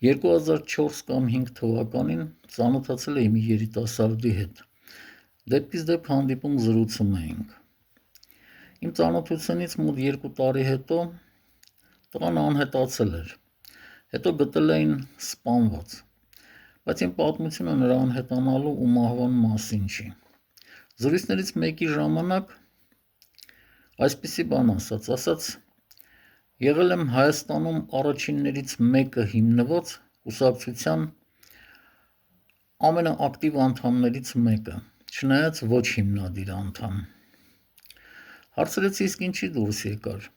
2004 կամ 5 թվականին ծանոթացել էի մի երիտասարդի հետ։ Դեպքից դեպք հանդիպում զրուցում էինք։ Իմ ծանոթությունից մոտ 2 տարի հետո տղան անհետացել էր։ Հետո գտել էին սպանված։ Բայց իմ պատմությունը նրա անհետանալու ու մահվան մասին չի։ Զրույցներից մեկի ժամանակ այսպիսի բան ասաց, եղել եմ Հայաստանում առաջիններից մեկը հիմնված կուսակցության ամենաակտիվ անդամներից մեկը, չնայած ոչ հիմնադիր անդամ։ Հարցրեցի, իսկ ինչի դուրս եկար։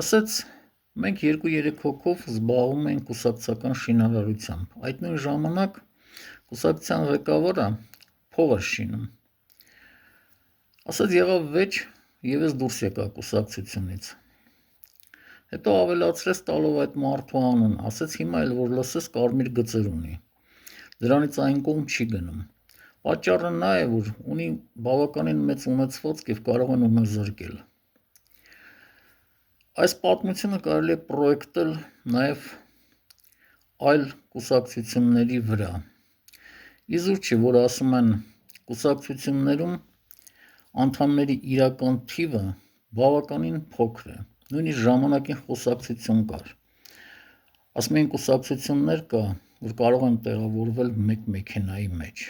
Ասաց, մենք 2-3 հոգով զբաղվում ենք կուսակցական շինարարությամբ։ Այդ նույն ժամանակ կուսակցության ղեկավարը փող էր շինում։ Ասաց, եղավ վեճ եւ ես դուրս եկա կուսակցությունից։ Հետո ավելացրեց տալով այդ մարդու անուն, ասաց հիմա էլ որ լսես կարմիր գծեր ունի։ Դրանից այն կողմ չի գնում։ Պատճառը նա է, որ ունի բավականին մեծ ունեցվածք եւ կարող են ունը զրկել։ Այս պատմությունը կարելի է պրոյեկտել նաեւ այլ կուսակցությունների վրա։ Իզուր չի, որ ասում են կուսակցություններում անդամների իրական թիվը բավականին փոքր է։ Նույնիսկ ժամանակին խոսակցություն կար։ Ասում են կուսակցություններ կա, որ կարող են տեղավորվել մեկ մեքենայի մեջ։